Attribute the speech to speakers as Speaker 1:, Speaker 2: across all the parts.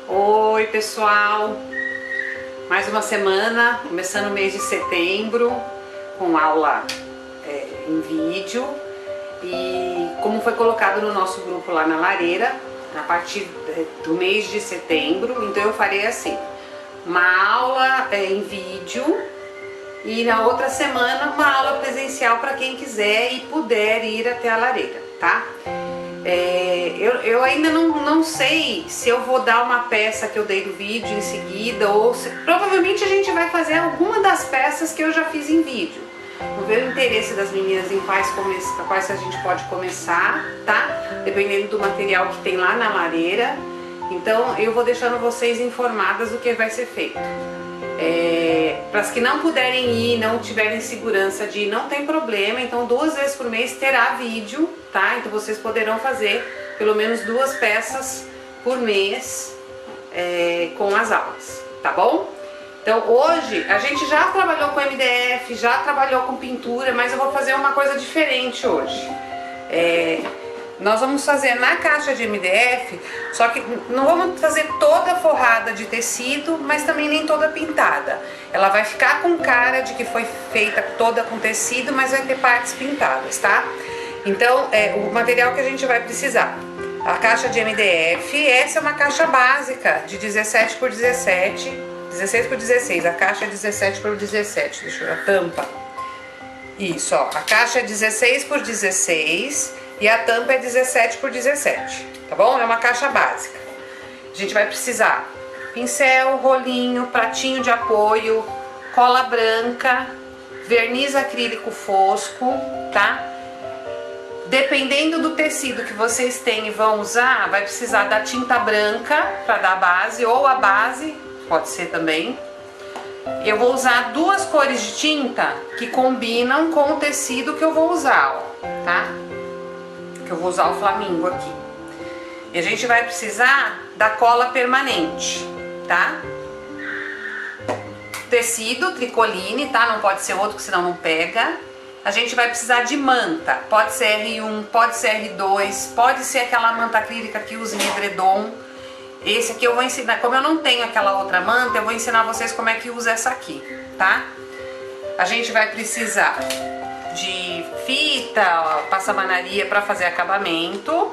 Speaker 1: Oi pessoal, mais uma semana, começando o mês de setembro com aula em vídeo. E como foi colocado no nosso grupo lá na Lareira, a partir do mês de setembro, então eu farei assim, uma aula em vídeo e na outra semana uma aula presencial para quem quiser e puder ir até a Lareira, tá? Eu ainda não sei se eu vou dar uma peça que eu dei no vídeo em seguida ou se, provavelmente a gente vai fazer alguma das peças que eu já fiz em vídeo. Vou ver o interesse das meninas em quais a gente pode começar, tá? Dependendo do material que tem lá na Lareira. Então eu vou deixando vocês informadas do que vai ser feito. Para as que não puderem ir, não tiverem segurança de ir, não tem problema, então 2 vezes por mês terá vídeo, tá? Então vocês poderão fazer pelo menos 2 peças por mês com as aulas, tá bom? Então hoje a gente já trabalhou com MDF, já trabalhou com pintura, mas eu vou fazer uma coisa diferente hoje. Nós vamos fazer na caixa de MDF, só que não vamos fazer toda forrada de tecido, mas também nem toda pintada. Ela vai ficar com cara de que foi feita toda com tecido, mas vai ter partes pintadas, tá? Então, o material que a gente vai precisar. A caixa de MDF, essa é uma caixa básica de 17 por 17, 16 por 16, a caixa é 17 por 17, deixa eu ver a tampa. Isso, ó, a caixa é 16 por 16 e a tampa é 17 por 17, tá bom? É uma caixa básica. A gente vai precisar pincel, rolinho, pratinho de apoio, cola branca, verniz acrílico fosco, tá? Dependendo do tecido que vocês têm e vão usar, vai precisar da tinta branca para dar a base, ou a base, pode ser também. Eu vou usar 2 cores de tinta que combinam com o tecido que eu vou usar, ó, tá? Que eu vou usar o flamingo aqui. E a gente vai precisar da cola permanente, tá? Tecido, tricoline, tá? Não pode ser outro, que senão não pega. A gente vai precisar de manta, pode ser R1, pode ser R2, pode ser aquela manta acrílica que usa em edredom. Esse aqui eu vou ensinar, como eu não tenho aquela outra manta, eu vou ensinar vocês como é que usa essa aqui, tá? A gente vai precisar de fita, passamanaria para fazer acabamento,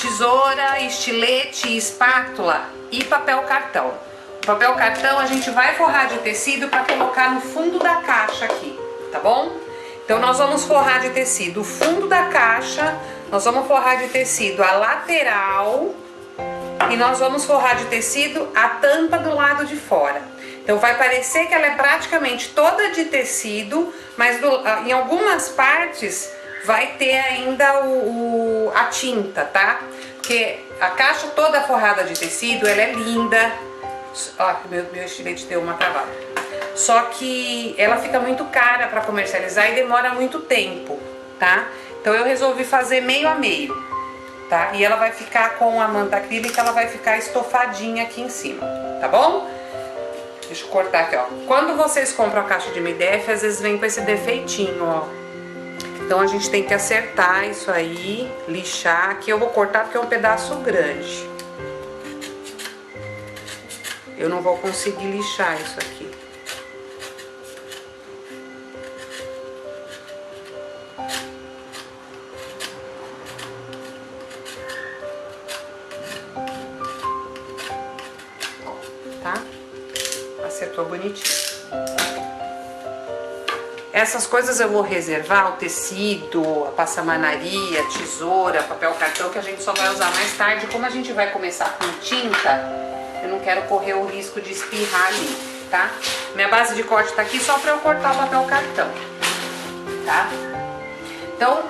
Speaker 1: tesoura, estilete, espátula e papel cartão. O papel cartão a gente vai forrar de tecido para colocar no fundo da caixa aqui, tá bom? Então nós vamos forrar de tecido o fundo da caixa, nós vamos forrar de tecido a lateral e nós vamos forrar de tecido a tampa do lado de fora. Então vai parecer que ela é praticamente toda de tecido, mas em algumas partes vai ter ainda a tinta, tá? Porque a caixa toda forrada de tecido, ela é linda. Ó, meu estilete deu uma travada. Só que ela fica muito cara para comercializar e demora muito tempo, tá? Então eu resolvi fazer meio a meio, tá? E ela vai ficar com a manta acrílica, ela vai ficar estofadinha aqui em cima, tá bom? Deixa eu cortar aqui, ó. Quando vocês compram a caixa de MDF, às vezes vem com esse defeitinho, ó. Então a gente tem que acertar isso aí, lixar. Aqui eu vou cortar porque é um pedaço grande. Eu não vou conseguir lixar isso aqui. Tá? Acertou bonitinho. Essas coisas eu vou reservar, o tecido, a passamanaria, a tesoura, papel cartão, que a gente só vai usar mais tarde. Como a gente vai começar com tinta, eu não quero correr o risco de espirrar ali, tá? Minha base de corte tá aqui só pra eu cortar o papel cartão, tá? Então,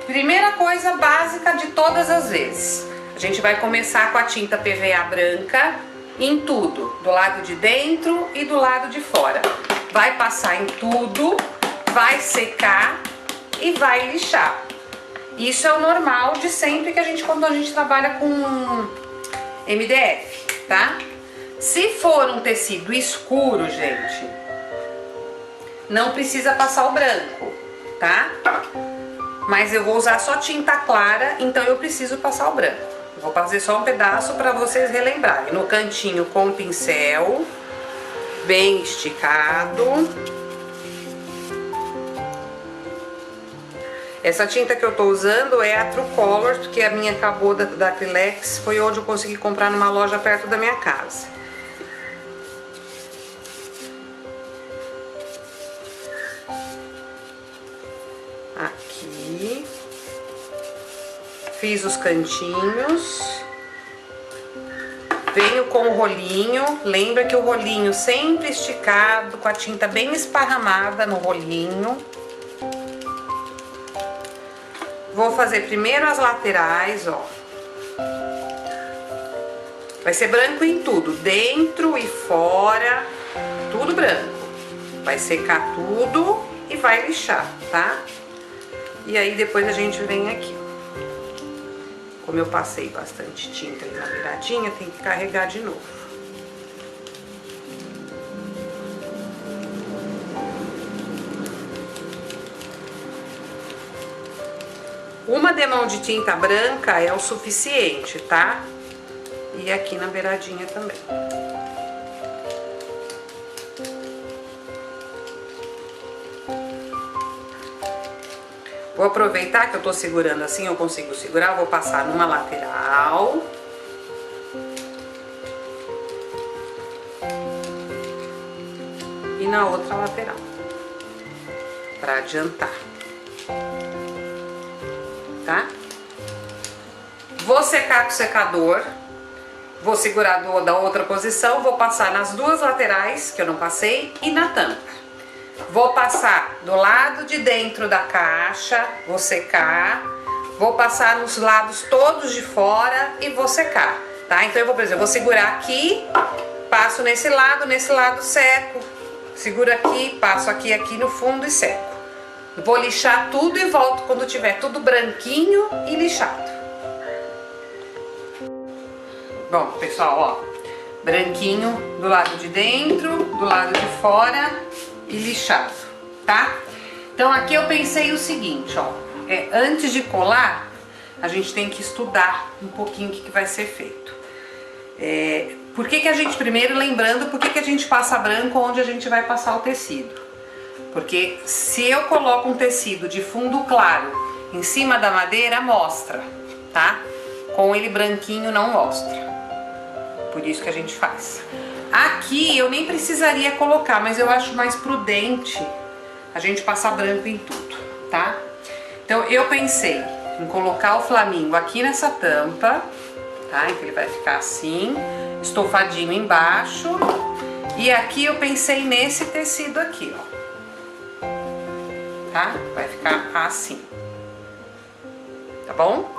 Speaker 1: primeira coisa básica de todas as vezes. A gente vai começar com a tinta PVA branca em tudo, do lado de dentro e do lado de fora. Vai passar em tudo, vai secar e vai lixar. Isso é o normal de sempre quando a gente trabalha com MDF, tá? Se for um tecido escuro, gente, não precisa passar o branco, tá? Mas eu vou usar só tinta clara, então eu preciso passar o branco. Vou fazer só um pedaço para vocês relembrarem. No cantinho com o pincel, bem esticado. Essa tinta que eu tô usando é a True Color, que a minha acabou da Acrylex, foi onde eu consegui comprar numa loja perto da minha casa. Aqui. Fiz os cantinhos. Venho com o rolinho, lembra que o rolinho sempre esticado, com a tinta bem esparramada no rolinho. Vou fazer primeiro as laterais, ó. Vai ser branco em tudo, dentro e fora, tudo branco. Vai secar tudo e vai lixar, tá? E aí depois a gente vem aqui, ó. Como eu passei bastante tinta ali na beiradinha, tem que carregar de novo. Uma demão de tinta branca é o suficiente, tá? E aqui na beiradinha também. Vou aproveitar que eu tô segurando assim, eu consigo segurar, vou passar numa lateral. E na outra lateral. Pra adiantar. Tá? Vou secar com o secador. Vou segurar da outra posição, vou passar nas duas laterais, que eu não passei, e na tampa. Vou passar do lado de dentro da caixa, vou secar. Vou passar nos lados todos de fora e vou secar, tá? Então eu vou, por exemplo, vou segurar aqui, passo nesse lado seco. Seguro aqui, passo aqui, aqui no fundo e seco. Vou lixar tudo e volto quando tiver tudo branquinho e lixado. Bom, pessoal, ó, branquinho do lado de dentro, do lado de fora e lixado, tá? Então aqui eu pensei o seguinte, ó, antes de colar, a gente tem que estudar um pouquinho o que vai ser feito. Por que a gente, primeiro lembrando, por que a gente passa branco onde a gente vai passar o tecido? Porque se eu coloco um tecido de fundo claro em cima da madeira, mostra, tá? Com ele branquinho não mostra. Por isso que a gente faz. Aqui eu nem precisaria colocar, mas eu acho mais prudente a gente passar branco em tudo, tá? Então eu pensei em colocar o flamingo aqui nessa tampa, tá? Então ele vai ficar assim, estofadinho embaixo. E aqui eu pensei nesse tecido aqui, ó. Tá? Vai ficar assim. Tá bom?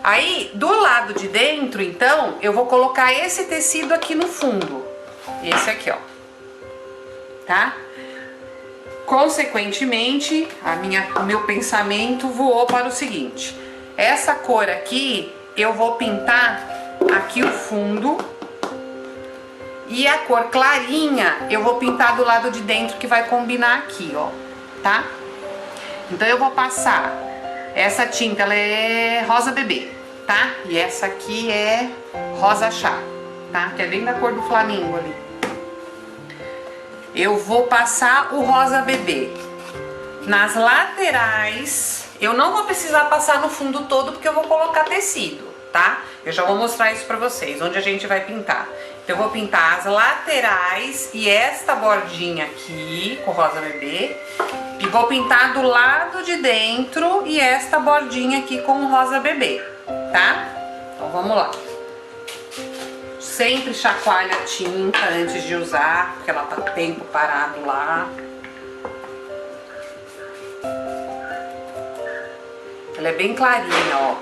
Speaker 1: Aí, do lado de dentro, então, eu vou colocar esse tecido aqui no fundo. Esse aqui, ó. Tá? Consequentemente, o meu pensamento voou para o seguinte. Essa cor aqui, eu vou pintar aqui o fundo. E a cor clarinha, eu vou pintar do lado de dentro, que vai combinar aqui, ó. Tá? Então, eu vou passar... Essa tinta, ela é rosa bebê, tá? E essa aqui é rosa chá, tá? Que é bem da cor do flamingo ali. Eu vou passar o rosa bebê nas laterais. Eu não vou precisar passar no fundo todo, porque eu vou colocar tecido, tá? Eu já vou mostrar isso pra vocês, onde a gente vai pintar. Então eu vou pintar as laterais e esta bordinha aqui com rosa bebê. E vou pintar do lado de dentro e esta bordinha aqui com rosa bebê, tá? Então vamos lá. Sempre chacoalha a tinta antes de usar, porque ela tá tempo parado lá. Ela é bem clarinha, ó.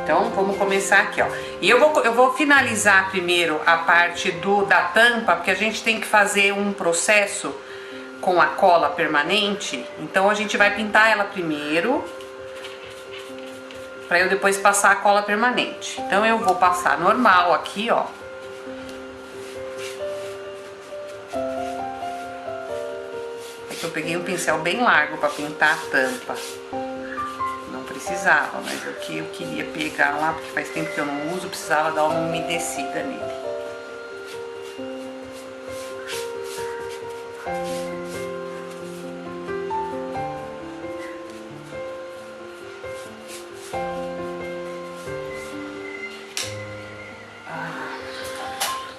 Speaker 1: Então, vamos começar aqui, ó. E eu vou finalizar primeiro a parte da tampa, porque a gente tem que fazer um processo com a cola permanente. Então, a gente vai pintar ela primeiro, pra eu depois passar a cola permanente. Então, eu vou passar normal aqui, ó. peguei um pincel bem largo para pintar a tampa. Não precisava, mas o que eu queria pegar lá, porque faz tempo que eu não uso, precisava dar uma umedecida nele.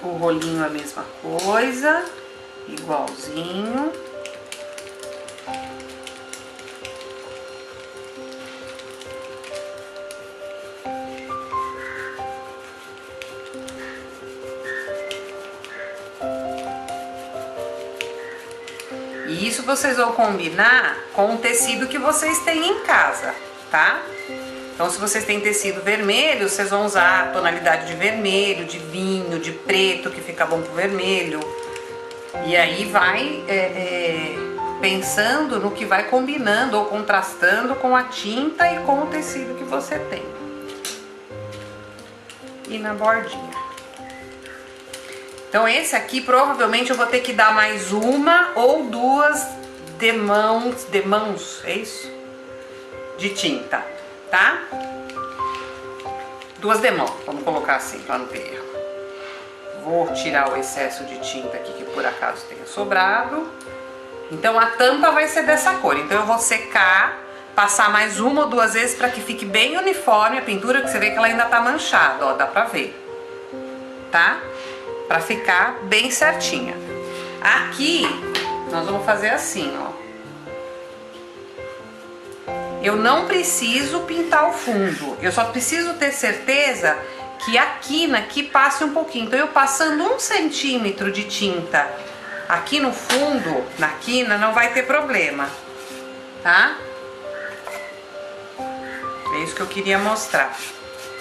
Speaker 1: O rolinho a mesma coisa, igualzinho. E isso vocês vão combinar com o tecido que vocês têm em casa, tá? Então, se vocês têm tecido vermelho, vocês vão usar a tonalidade de vermelho, de vinho, de preto, que fica bom pro vermelho. E aí vai pensando no que vai combinando ou contrastando com a tinta e com o tecido que você tem. E na bordinha. Então, esse aqui provavelmente eu vou ter que dar mais uma ou duas demãos, é isso? De tinta. Tá? 2 demãos, vamos colocar assim, para não ter erro. Vou tirar o excesso de tinta aqui que por acaso tenha sobrado. Então a tampa vai ser dessa cor. Então eu vou secar, passar mais 1 ou 2 vezes para que fique bem uniforme a pintura, que você vê que ela ainda tá manchada, ó, dá pra ver. Tá? Pra ficar bem certinha. Aqui nós vamos fazer assim, ó. Eu não preciso pintar o fundo, eu só preciso ter certeza que a quina aqui passe um pouquinho. Então eu passando 1 centímetro de tinta aqui no fundo, na quina, não vai ter problema, tá? É isso que eu queria mostrar.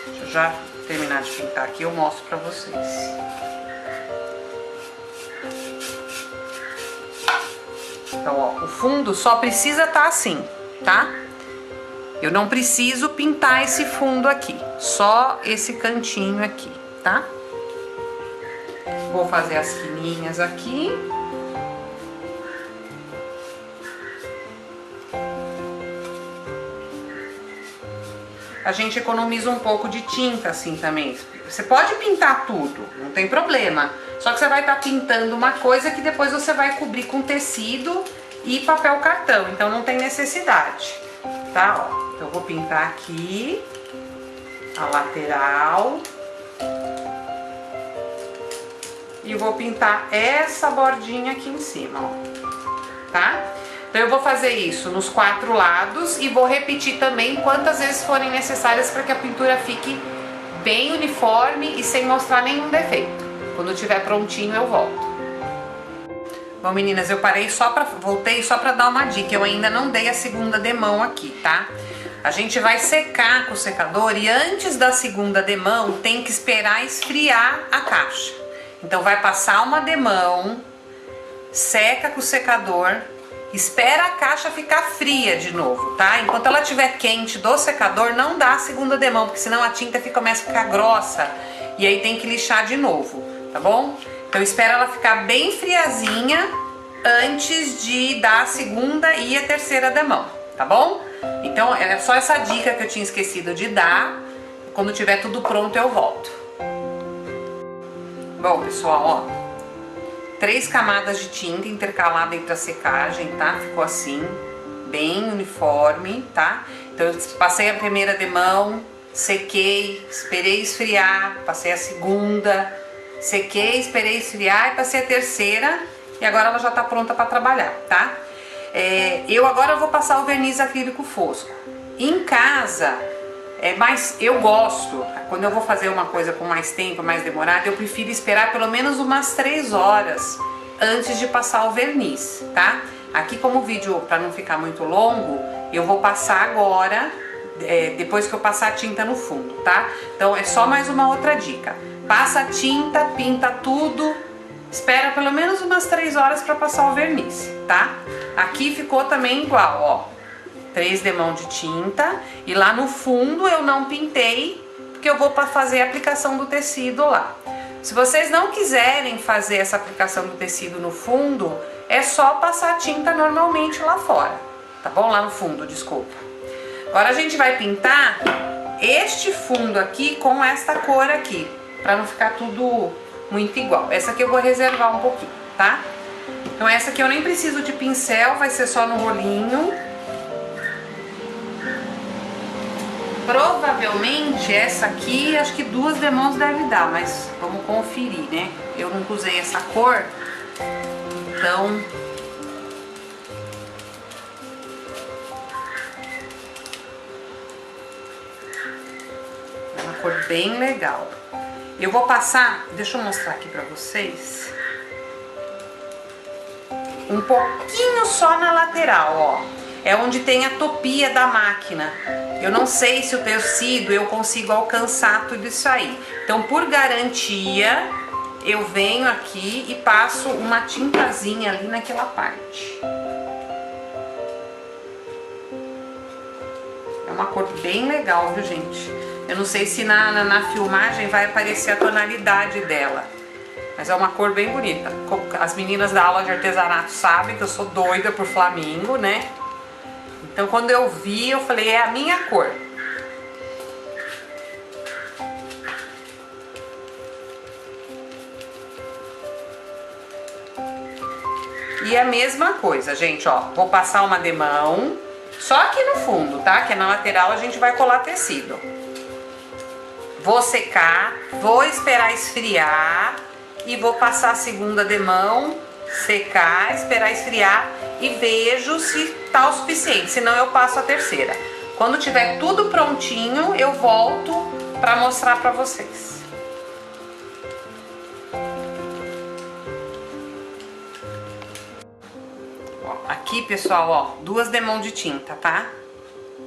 Speaker 1: Deixa eu já terminar de pintar aqui, eu mostro pra vocês. Então, ó, o fundo só precisa estar assim, tá? Eu não preciso pintar esse fundo aqui, só esse cantinho aqui, tá? Vou fazer as quininhas aqui. A gente economiza um pouco de tinta assim também. Você pode pintar tudo, não tem problema. Só que você vai estar pintando uma coisa que depois você vai cobrir com tecido e papel cartão, então não tem necessidade, tá? Ó. Então, eu vou pintar aqui a lateral e vou pintar essa bordinha aqui em cima, ó, tá? Então, eu vou fazer isso nos 4 lados e vou repetir também quantas vezes forem necessárias para que a pintura fique bem uniforme e sem mostrar nenhum defeito. Quando estiver prontinho, eu volto. Bom, meninas, eu voltei só para dar uma dica. Eu ainda não dei a segunda demão aqui, tá? A gente vai secar com o secador e antes da segunda demão tem que esperar esfriar a caixa. Então vai passar uma demão, seca com o secador, espera a caixa ficar fria de novo, tá? Enquanto ela estiver quente do secador, não dá a segunda demão, porque senão a tinta começa a ficar grossa e aí tem que lixar de novo, tá bom? Então espera ela ficar bem friazinha antes de dar a segunda e a terceira demão, tá bom? Então é só essa dica que eu tinha esquecido de dar. Quando tiver tudo pronto eu volto. Bom, pessoal, ó, 3 camadas de tinta intercalada entre a secagem, tá? Ficou assim, bem uniforme, tá? Então eu passei a primeira demão, sequei, esperei esfriar, passei a segunda, sequei, esperei esfriar e passei a terceira e agora ela já tá pronta para trabalhar, tá? Eu agora vou passar o verniz acrílico fosco. Em casa, eu gosto, quando eu vou fazer uma coisa com mais tempo, mais demorada, eu prefiro esperar pelo menos umas 3 horas antes de passar o verniz, tá? Aqui, como o vídeo, para não ficar muito longo, eu vou passar agora, depois que eu passar a tinta no fundo, tá? Então é só mais uma outra dica. Passa a tinta, pinta tudo, espera pelo menos umas 3 horas para passar o verniz, tá? Aqui ficou também igual, ó. 3 demão de tinta e lá no fundo eu não pintei, porque eu vou fazer a aplicação do tecido lá. Se vocês não quiserem fazer essa aplicação do tecido no fundo, é só passar a tinta normalmente lá fora, tá bom? Lá no fundo, desculpa. Agora a gente vai pintar este fundo aqui com esta cor aqui, pra não ficar tudo muito igual. Essa aqui eu vou reservar um pouquinho, tá? Então essa aqui eu nem preciso de pincel, vai ser só no rolinho. Provavelmente essa aqui, acho que 2 demãos deve dar, mas vamos conferir, né? Eu nunca usei essa cor, então... É uma cor bem legal. Eu vou passar, deixa eu mostrar aqui pra vocês. Um pouquinho só na lateral, ó. É onde tem a topia da máquina. Eu não sei se o tecido eu consigo alcançar tudo isso aí. Então, por garantia, eu venho aqui e passo uma tintazinha ali naquela parte. É uma cor bem legal, viu, gente? Eu não sei se na filmagem vai aparecer a tonalidade dela. Mas é uma cor bem bonita. As meninas da aula de artesanato sabem que eu sou doida por flamingo, né? Então quando eu vi, eu falei, é a minha cor. E a mesma coisa, gente, ó. Vou passar uma demão, só aqui no fundo, tá? Que na lateral a gente vai colar tecido. Vou secar, vou esperar esfriar e vou passar a segunda demão, secar, esperar esfriar e vejo se tá o suficiente, senão eu passo a terceira. Quando tiver tudo prontinho, eu volto para mostrar para vocês. Ó, aqui, pessoal, ó, 2 demãos de tinta, tá?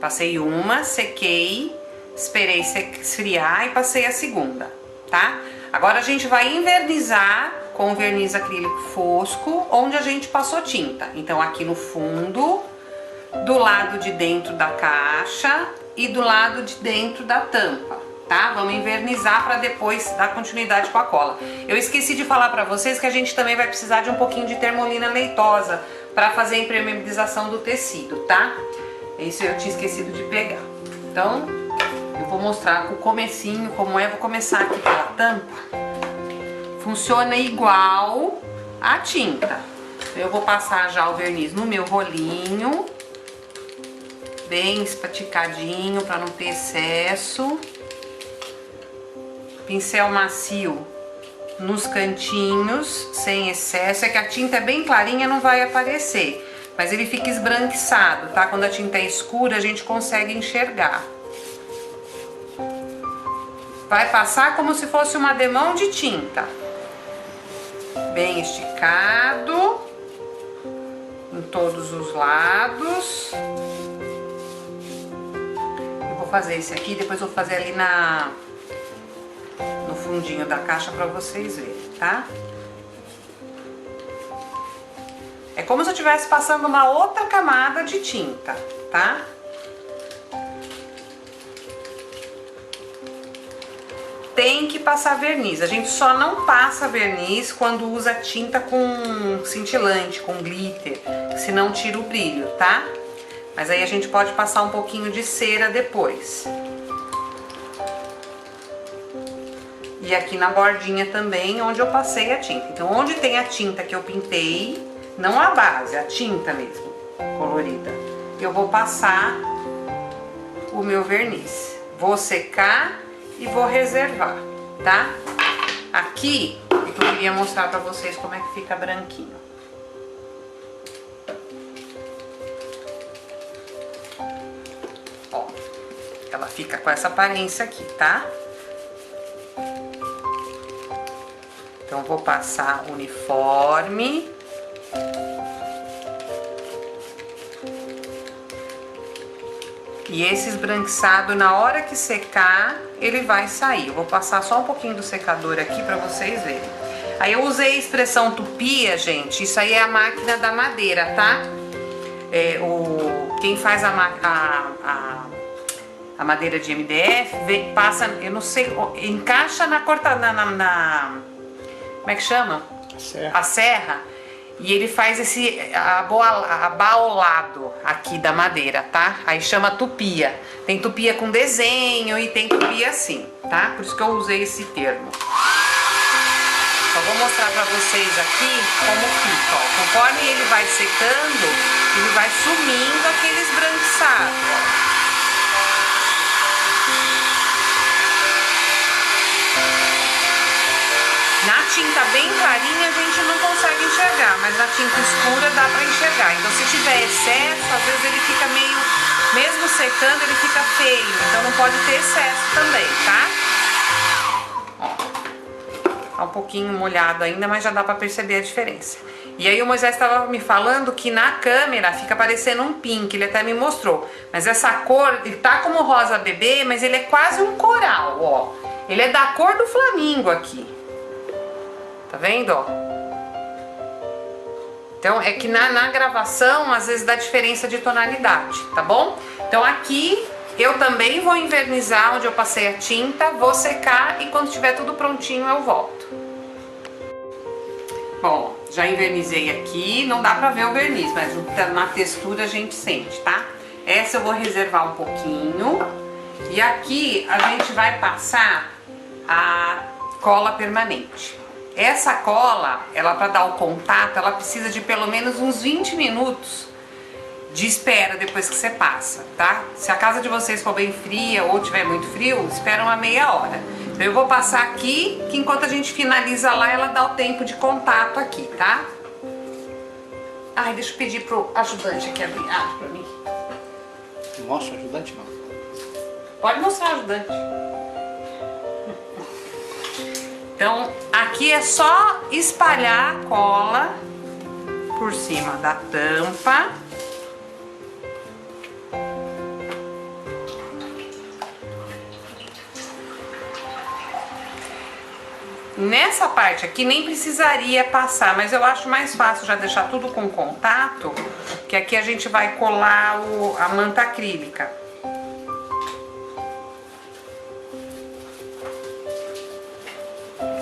Speaker 1: Passei uma, sequei, esperei esfriar e passei a segunda, tá? Agora a gente vai invernizar com verniz acrílico fosco, onde a gente passou tinta. Então aqui no fundo, do lado de dentro da caixa e do lado de dentro da tampa, tá? Vamos invernizar para depois dar continuidade com a cola. Eu esqueci de falar para vocês que a gente também vai precisar de um pouquinho de termolina leitosa para fazer a impermeabilização do tecido, tá? Isso eu tinha esquecido de pegar. Então, eu vou mostrar o comecinho, como é. Vou começar aqui pela tampa. Funciona igual a tinta. Eu vou passar já o verniz no meu rolinho, bem espaticadinho para não ter excesso. Pincel macio nos cantinhos, sem excesso. É que a tinta é bem clarinha, não vai aparecer, mas ele fica esbranquiçado, tá? Quando a tinta é escura, a gente consegue enxergar. Vai passar como se fosse uma demão de tinta. Bem esticado em todos os lados. Eu vou fazer esse aqui, depois vou fazer ali no fundinho da caixa para vocês verem, tá? É como se eu estivesse passando uma outra camada de tinta, tá? Tem que passar verniz. A gente só não passa verniz quando usa tinta com cintilante, com glitter, senão tira o brilho, tá? Mas aí a gente pode passar um pouquinho de cera depois. E aqui na bordinha também, onde eu passei a tinta. Então, onde tem a tinta que eu pintei, não a base, a tinta mesmo, colorida, eu vou passar o meu verniz. Vou secar e vou reservar, tá? Aqui, eu queria mostrar pra vocês como é que fica branquinho. Ó, ela fica com essa aparência aqui, tá? Então, vou passar uniforme. E esse esbranquiçado, na hora que secar, ele vai sair. Eu vou passar só um pouquinho do secador aqui pra vocês verem. Aí eu usei a expressão tupia, gente. Isso aí é a máquina da madeira, tá? Quem faz a madeira de MDF, passa, eu não sei, encaixa na como é que chama?
Speaker 2: A serra.
Speaker 1: A serra. E ele faz esse abaulado aqui da madeira, tá? Aí chama tupia. Tem tupia com desenho e tem tupia assim, tá? Por isso que eu usei esse termo. Só vou mostrar pra vocês aqui como fica, ó. Conforme ele vai secando, ele vai sumindo aquele esbranquiçado, ó. Na tinta bem clarinha a gente não consegue enxergar, mas na tinta escura dá pra enxergar. Então se tiver excesso, às vezes ele fica meio, mesmo secando, ele fica feio. Então não pode ter excesso também, tá? Ó, tá um pouquinho molhado ainda, mas já dá pra perceber a diferença. E aí o Moisés estava me falando que na câmera fica parecendo um pink, ele até me mostrou. Mas essa cor, ele tá como rosa bebê, mas ele é quase um coral, ó. Ele é da cor do flamingo aqui. Tá vendo, ó? Então é que na gravação às vezes dá diferença de tonalidade, tá bom? Então aqui eu também vou invernizar onde eu passei a tinta, vou secar e quando tiver tudo prontinho eu volto. Bom, já invernizei aqui, não dá pra ver o verniz, mas na textura a gente sente, tá? Essa eu vou reservar um pouquinho. E aqui a gente vai passar a cola permanente. Essa cola, ela para dar o contato, ela precisa de pelo menos uns 20 minutos de espera depois que você passa, tá? Se a casa de vocês for bem fria ou tiver muito frio, espera uma meia hora. Então eu vou passar aqui, que enquanto a gente finaliza lá, ela dá o tempo de contato aqui, tá? Ai, deixa eu pedir pro ajudante aqui abrir pra mim.
Speaker 2: Mostra o ajudante, não?
Speaker 1: Pode mostrar o ajudante. Então, aqui é só espalhar a cola por cima da tampa. Nessa parte aqui nem precisaria passar, mas eu acho mais fácil já deixar tudo com contato, que aqui a gente vai colar a manta acrílica.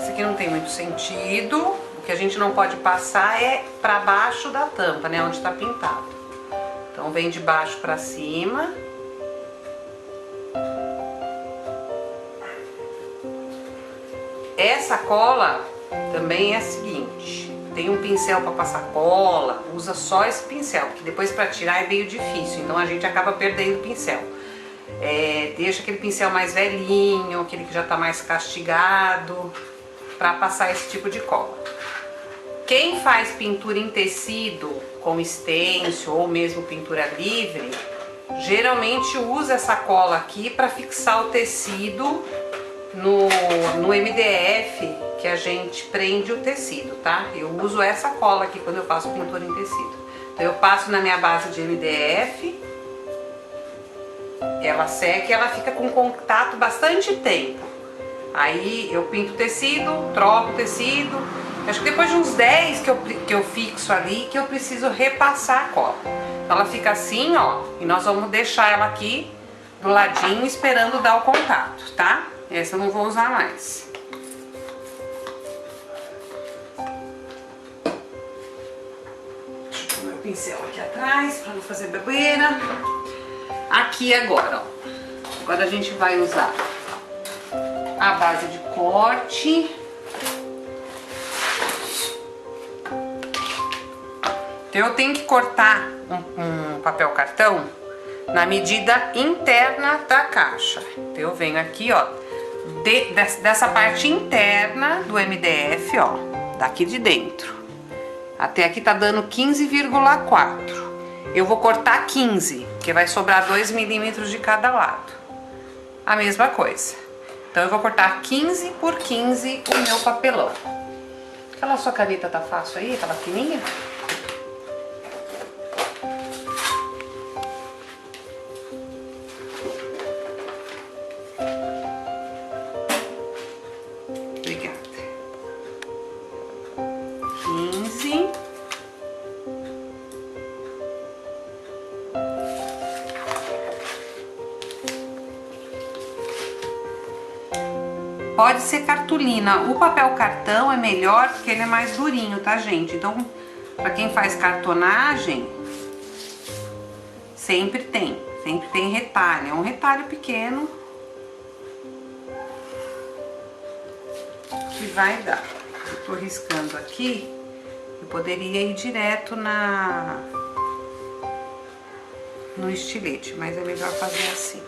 Speaker 1: Aqui não tem muito sentido, o que a gente não pode passar é para baixo da tampa, né, onde tá pintado. Então vem de baixo para cima. Essa cola também é a seguinte, tem um pincel para passar cola, usa só esse pincel, porque depois para tirar é meio difícil, então a gente acaba perdendo o pincel. Deixa aquele pincel mais velhinho, aquele que já tá mais castigado, para passar esse tipo de cola. Quem faz pintura em tecido com stencil ou mesmo pintura livre, geralmente usa essa cola aqui para fixar o tecido no MDF que a gente prende o tecido, tá? Eu uso essa cola aqui quando eu faço pintura em tecido. Então eu passo na minha base de MDF, ela seca e ela fica com contato bastante tempo. Aí eu pinto o tecido, troco o tecido. Acho que depois de uns 10 que eu fixo ali, que eu preciso repassar a cola. Então ela fica assim, ó, e nós vamos deixar ela aqui do ladinho esperando dar o contato, tá? Essa eu não vou usar mais. Deixa eu pôr meu pincel aqui atrás para não fazer bobeira. Aqui agora, ó. Agora a gente vai usar a base de corte. Então eu tenho que cortar um papel cartão na medida interna da caixa. Então eu venho aqui, ó, dessa parte interna do MDF, ó, daqui de dentro. Até aqui tá dando 15,4. Eu vou cortar 15, porque vai sobrar 2 milímetros de cada lado. A mesma coisa. Então eu vou cortar 15 por 15 o meu papelão. Aquela sua caneta tá fácil aí, aquela fininha? Obrigada. 15. Pode ser cartolina. O papel cartão é melhor porque ele é mais durinho, tá, gente? Então Para quem faz cartonagem, sempre tem retalho. É um retalho pequeno que vai dar. Eu tô riscando aqui, eu poderia ir direto no estilete, mas é melhor fazer assim.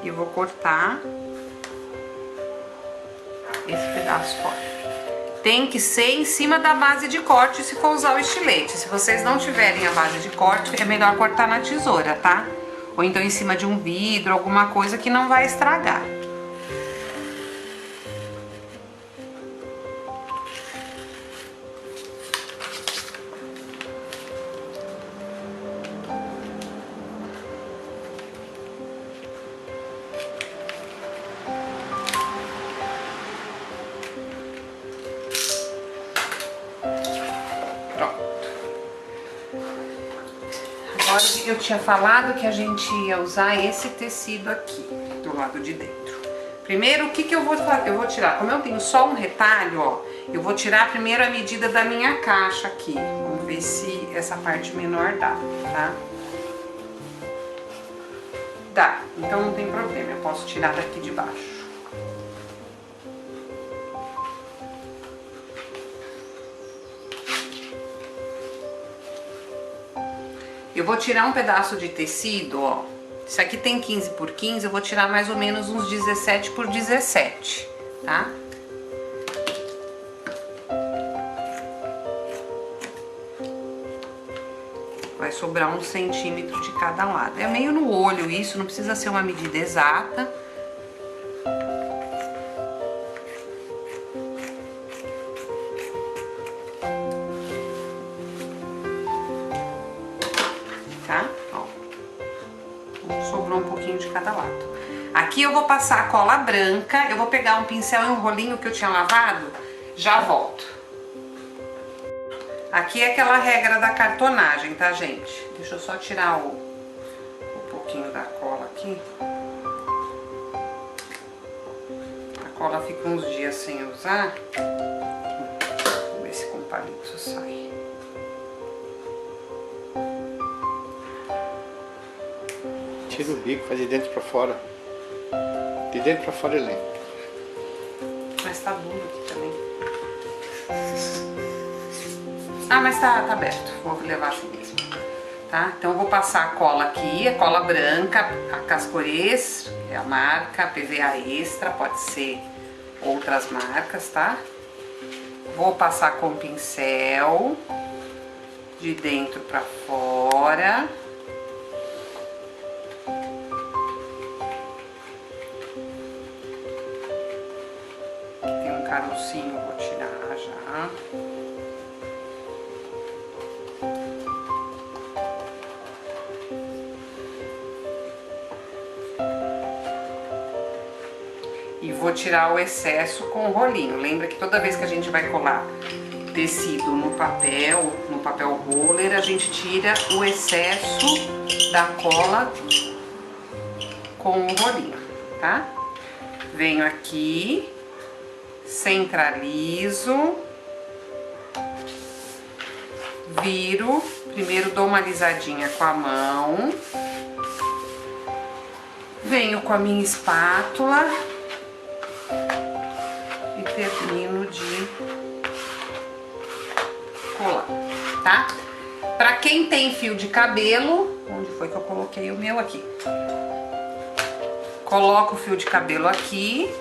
Speaker 1: E eu vou cortar esse pedaço fora. Tem que ser em cima da base de corte se for usar o estilete. Se vocês não tiverem a base de corte, é melhor cortar na tesoura, tá? Ou então em cima de um vidro, alguma coisa que não vai estragar. Agora eu tinha falado que a gente ia usar esse tecido aqui, do lado de dentro. Primeiro, o que que eu vou fazer? Eu vou tirar, como eu tenho só um retalho, ó, eu vou tirar primeiro a medida da minha caixa aqui. Vamos ver se essa parte menor dá, tá? Dá, então não tem problema, eu posso tirar daqui de baixo. Eu vou tirar um pedaço de tecido, ó. Isso aqui tem 15 por 15, eu vou tirar mais ou menos uns 17 por 17, tá? Vai sobrar 1 centímetro de cada lado. É meio no olho isso, não precisa ser uma medida exata. Aqui eu vou passar a cola branca, eu vou pegar um pincel e um rolinho que eu tinha lavado, já volto. Aqui é aquela regra da cartonagem, tá, gente? Deixa eu só tirar um pouquinho da cola aqui. A cola fica uns dias sem usar. Vamos ver se com palito sai.
Speaker 2: Tira o bico, faz de dentro pra fora. De dentro pra fora é lento.
Speaker 1: Mas tá duro aqui também. Ah, mas tá aberto. Vou levar assim mesmo. Tá? Então eu vou passar a cola aqui, a cola branca, a Cascorês, é a marca, PVA Extra, pode ser outras marcas, tá? Vou passar com o pincel de dentro pra fora. Carocinho eu vou tirar já. E vou tirar o excesso com o rolinho. Lembra que toda vez que a gente vai colar tecido no papel roller, a gente tira o excesso da cola com o rolinho, tá? Venho aqui, centralizo, viro, primeiro dou uma alisadinha com a mão, venho com a minha espátula e termino de colar, tá? Pra quem tem fio de cabelo, onde foi que eu coloquei o meu aqui? Coloco o fio de cabelo aqui.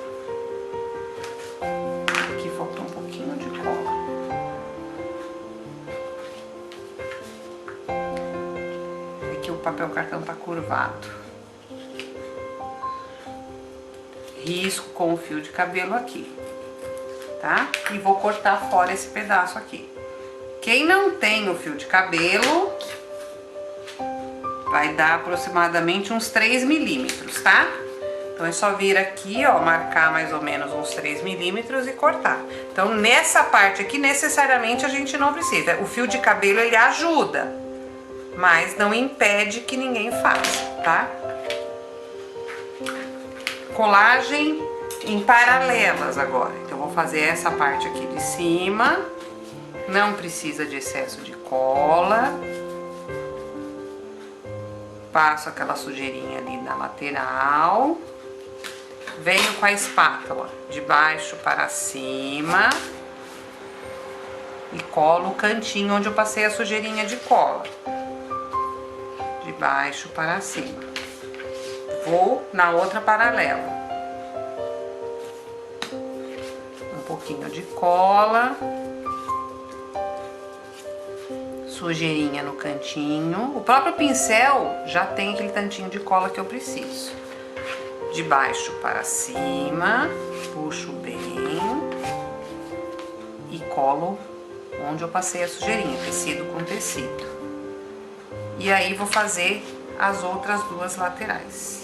Speaker 1: O papel cartão tá curvado. Risco com o fio de cabelo aqui, tá? E vou cortar fora esse pedaço aqui. Quem não tem o fio de cabelo, vai dar aproximadamente uns 3 milímetros, tá? Então é só vir aqui, ó, marcar mais ou menos uns 3 milímetros e cortar. Então nessa parte aqui, necessariamente a gente não precisa. O fio de cabelo, ele ajuda, mas não impede que ninguém faça, tá? colagem em paralelas agora. Então eu vou fazer essa parte aqui de cima. Não precisa de excesso de cola. Passo aquela sujeirinha ali na lateral. Venho com a espátula de baixo para cima. E colo o cantinho onde eu passei a sujeirinha de cola. De baixo para cima. Vou na outra paralela. Um pouquinho de cola. Sujeirinha no cantinho. O próprio pincel já tem aquele tantinho de cola que eu preciso. De baixo para cima. Puxo bem. E colo onde eu passei a sujeirinha, tecido com tecido. E aí vou fazer as outras duas laterais.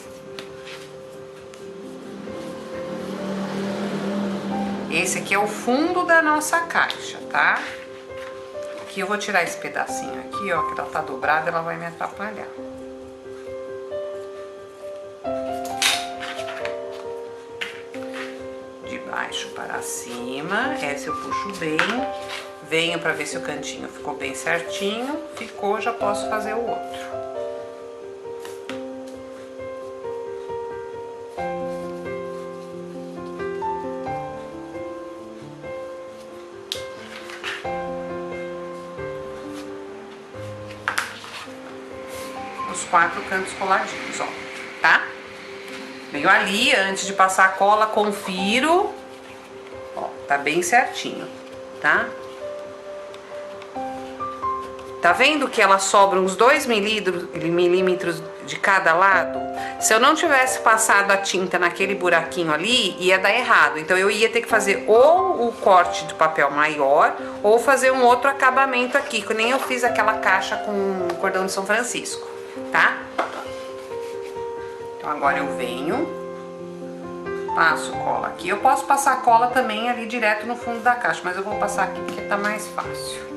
Speaker 1: Esse aqui é o fundo da nossa caixa, tá? Aqui eu vou tirar esse pedacinho aqui, ó, que ela tá dobrada, ela vai me atrapalhar. De baixo para cima, essa eu puxo bem. Venho pra ver se o cantinho ficou bem certinho. Ficou, já posso fazer o outro. Os 4 cantos coladinhos, ó, tá? Venho ali, antes de passar a cola, confiro. Ó, tá bem certinho, tá? Tá vendo que ela sobra uns 2 milímetros de cada lado? Se eu não tivesse passado a tinta naquele buraquinho ali, ia dar errado. Então eu ia ter que fazer ou o corte do papel maior, ou fazer um outro acabamento aqui, que nem eu fiz aquela caixa com cordão de São Francisco, tá? Então agora eu venho, passo cola aqui. Eu posso passar cola também ali direto no fundo da caixa, mas eu vou passar aqui porque tá mais fácil.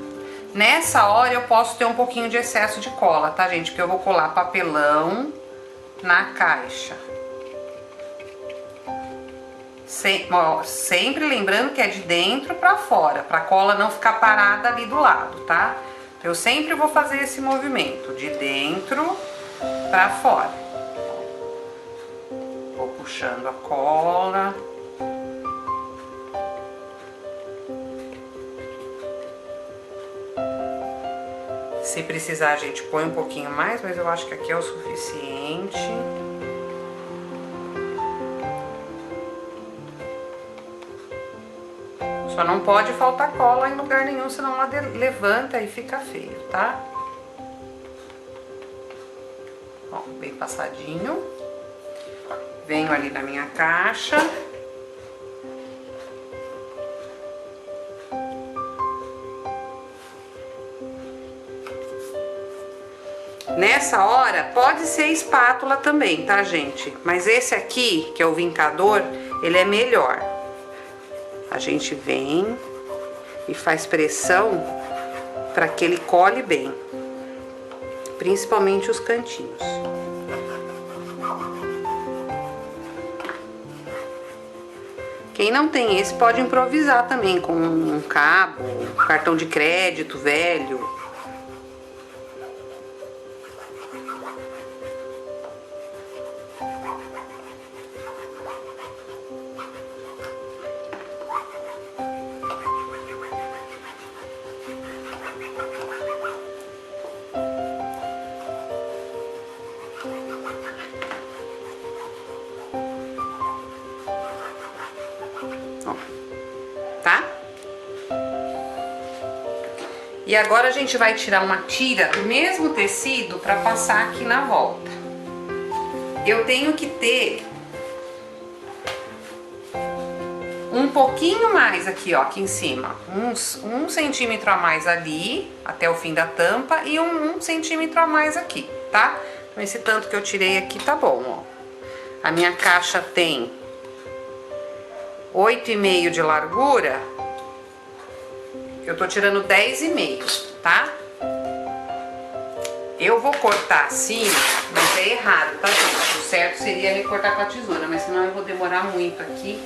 Speaker 1: Nessa hora eu posso ter um pouquinho de excesso de cola, tá, gente? Porque eu vou colar papelão na caixa. Sempre lembrando que é de dentro pra fora, pra cola não ficar parada ali do lado, tá? Eu sempre vou fazer esse movimento, de dentro pra fora. Vou puxando a cola. Se precisar, a gente põe um pouquinho mais, mas eu acho que aqui é o suficiente. Só não pode faltar cola em lugar nenhum, senão ela levanta e fica feio, tá? Ó, bem passadinho. Venho ali na minha caixa. Nessa hora, pode ser espátula também, tá, gente? Mas esse aqui, que é o vincador, ele é melhor. A gente vem e faz pressão para que ele cole bem. Principalmente os cantinhos. Quem não tem esse pode improvisar também com um cabo, cartão de crédito velho. Tá? E agora a gente vai tirar uma tira do mesmo tecido para passar aqui na volta. Eu tenho que ter um pouquinho mais aqui, ó, aqui em cima. Um centímetro a mais ali, até o fim da tampa, e um centímetro a mais aqui, tá? Então esse tanto que eu tirei aqui tá bom, ó. A minha caixa tem 8,5 de largura, eu tô tirando 10,5, tá? Eu vou cortar assim, mas é errado, tá, gente? O certo seria recortar com a tesoura, mas senão eu vou demorar muito aqui.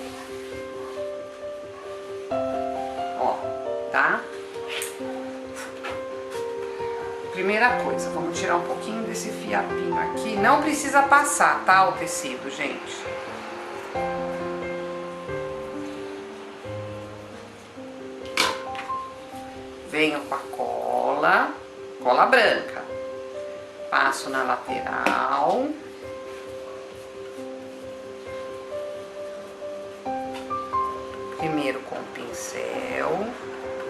Speaker 1: Ó, tá? Primeira coisa, vamos tirar um pouquinho desse fiapinho aqui. Não precisa passar, tá, o tecido, gente. Venho com a cola branca. Passo na lateral. Primeiro com o pincel,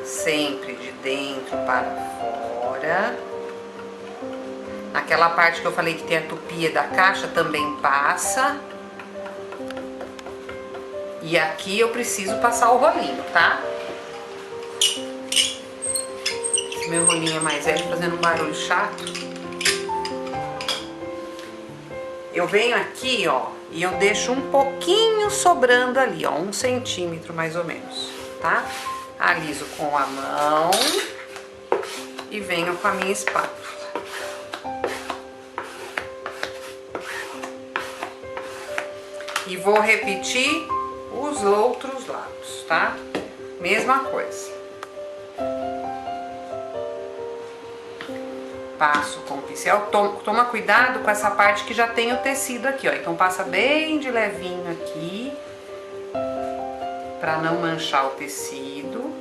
Speaker 1: sempre de dentro para fora. Aquela parte que eu falei que tem a tupia da caixa também passa. E aqui eu preciso passar o rolinho, tá? Esse meu rolinho é mais velho, fazendo um barulho chato. Eu venho aqui, ó, e eu deixo um pouquinho sobrando ali, ó, 1 centímetro mais ou menos, tá? Aliso com a mão e venho com a minha espátula. E vou repetir os outros lados, tá? Mesma coisa. Passo com o pincel, toma cuidado com essa parte que já tem o tecido aqui, ó. Então passa bem de levinho aqui, pra não manchar o tecido.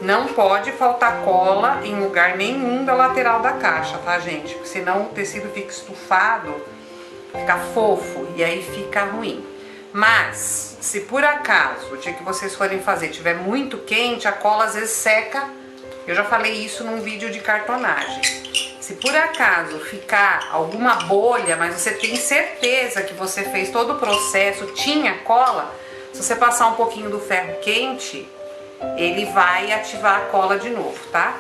Speaker 1: Não pode faltar cola em lugar nenhum da lateral da caixa, tá, gente? Porque senão o tecido fica estufado, fica fofo e aí fica ruim. Mas, se por acaso o dia que vocês forem fazer tiver muito quente, a cola às vezes seca. Eu já falei isso num vídeo de cartonagem. Se por acaso ficar alguma bolha, mas você tem certeza que você fez todo o processo, tinha cola, se você passar um pouquinho do ferro quente, ele vai ativar a cola de novo, tá?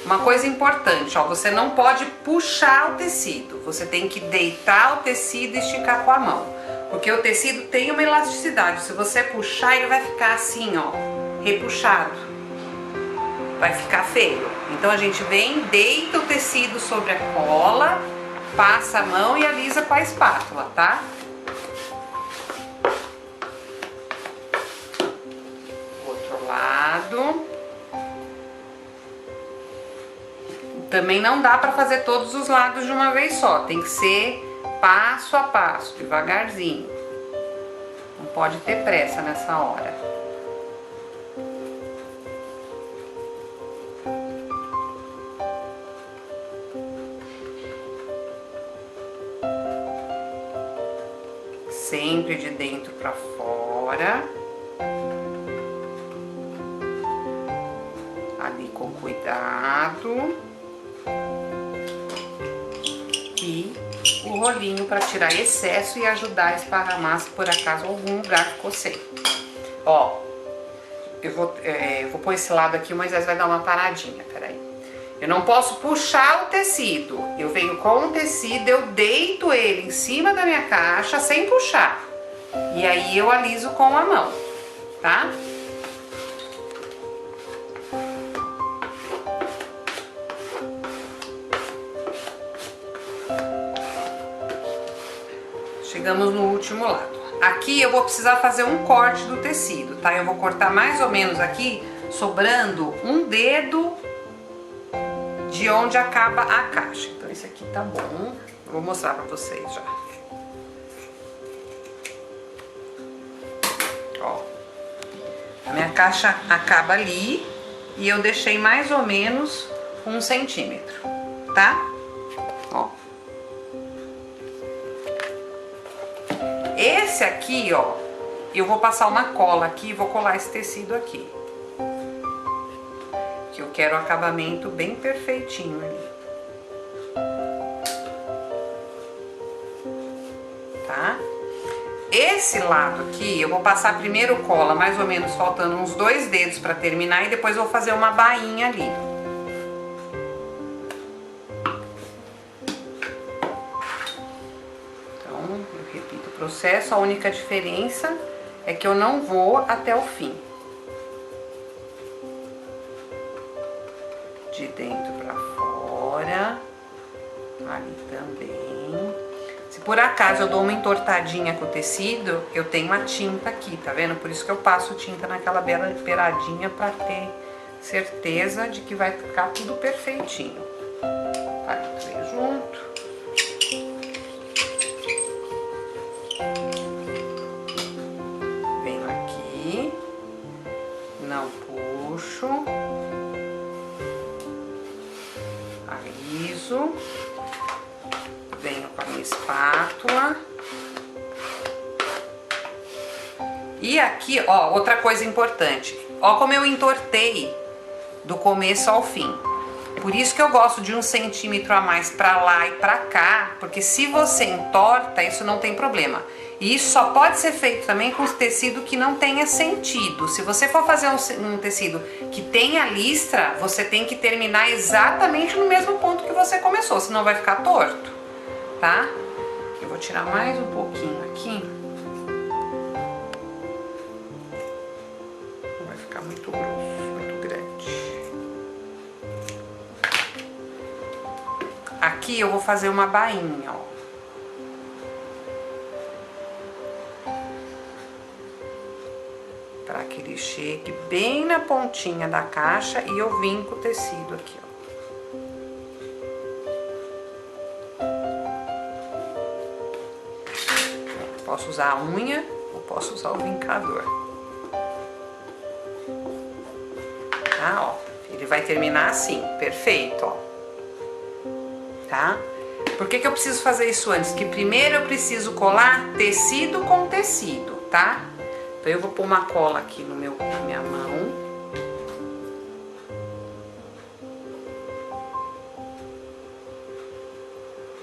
Speaker 1: Uma coisa importante, ó, você não pode puxar o tecido, você tem que deitar o tecido e esticar com a mão, porque o tecido tem uma elasticidade, se você puxar ele vai ficar assim, ó, repuxado, vai ficar feio. Então a gente vem, deita o tecido sobre a cola, passa a mão e alisa com a espátula, tá? Outro lado. Também não dá pra fazer todos os lados de uma vez só, tem que ser passo a passo, devagarzinho. Não pode ter pressa nessa hora. Sempre de dentro para fora, ali com cuidado, e o rolinho para tirar excesso e ajudar a esparramar se por acaso algum lugar ficou sem. Ó, eu vou pôr esse lado aqui, o Moisés vai dar uma paradinha, peraí. Eu não posso puxar o tecido, eu venho com o tecido, eu deito ele em cima da minha caixa sem puxar. E aí eu aliso com a mão, tá? Chegamos no último lado. Aqui eu vou precisar fazer um corte do tecido, tá? Eu vou cortar mais ou menos aqui, sobrando um dedo de onde acaba a caixa. Então esse aqui tá bom. Eu vou mostrar pra vocês já. Ó. A minha caixa acaba ali e eu deixei mais ou menos 1 centímetro, tá? Ó. Esse aqui, ó, eu vou passar uma cola aqui e vou colar esse tecido aqui. Que eu quero o acabamento bem perfeitinho ali. Tá? Esse lado aqui, eu vou passar primeiro cola, mais ou menos faltando uns 2 dedos pra terminar, e depois eu vou fazer uma bainha ali. Então, eu repito o processo, a única diferença é que eu não vou até o fim. de dentro pra fora, ali também. Se por acaso eu dou uma entortadinha com o tecido, eu tenho uma tinta aqui, tá vendo? Por isso que eu passo tinta naquela beiradinha pra ter certeza de que vai ficar tudo perfeitinho. Vai tudo junto. Venho aqui, não puxo, aliso, venho com a minha espátula. E aqui, ó, outra coisa importante, ó como eu entortei do começo ao fim. Por isso que eu gosto de 1 centímetro a mais pra lá e pra cá, porque se você entorta, isso não tem problema. E isso só pode ser feito também com tecido que não tenha sentido. Se você for fazer um tecido que tenha listra, você tem que terminar exatamente no mesmo ponto que você começou, senão vai ficar torto, tá? Eu vou tirar mais um pouquinho aqui. Não vai ficar muito grosso, muito grande. Aqui eu vou fazer uma bainha, ó. Para que ele chegue bem na pontinha da caixa e eu vinco o tecido aqui, ó. Posso usar a unha ou posso usar o vincador. Tá, ó. Ele vai terminar assim, perfeito, ó. Tá? Por que que eu preciso fazer isso antes? Que primeiro eu preciso colar tecido com tecido, tá? Então eu vou pôr uma cola aqui na minha mão.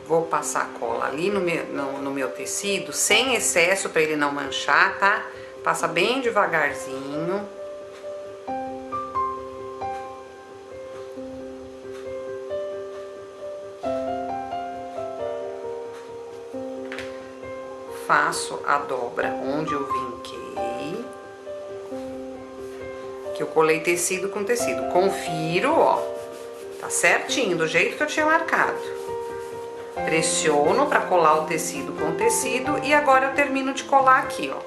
Speaker 1: Vou passar a cola ali no meu tecido, sem excesso para ele não manchar, tá? Passa bem devagarzinho. Faço a dobra onde eu vinquei, que eu colei tecido com tecido. Confiro, ó, tá certinho, do jeito que eu tinha marcado. Pressiono para colar o tecido com tecido e agora eu termino de colar aqui, ó.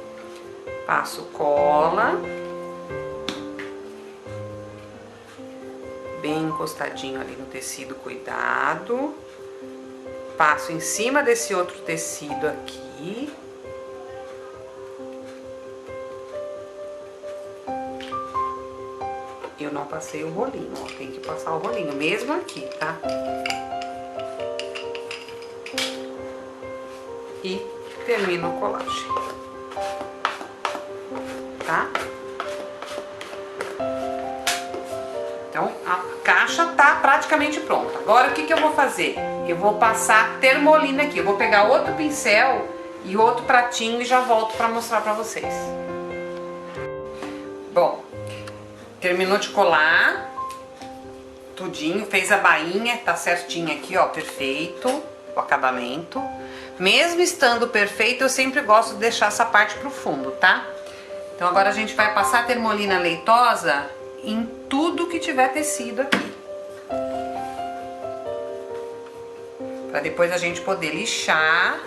Speaker 1: Passo cola, bem encostadinho ali no tecido, cuidado. Passo em cima desse outro tecido aqui. Eu não passei o rolinho, ó, tem que passar o rolinho, mesmo aqui, tá? E termino a colagem, tá? Então, a caixa tá praticamente pronta. Agora, o que que eu vou fazer? Eu vou passar termolina aqui. Eu vou pegar outro pincel e outro pratinho e já volto pra mostrar pra vocês. Bom, terminou de colar tudinho, fez a bainha, tá certinho aqui, ó, perfeito o acabamento. Mesmo estando perfeito, eu sempre gosto de deixar essa parte pro fundo, tá? Então agora a gente vai passar a termolina leitosa em tudo que tiver tecido aqui. Pra depois a gente poder lixar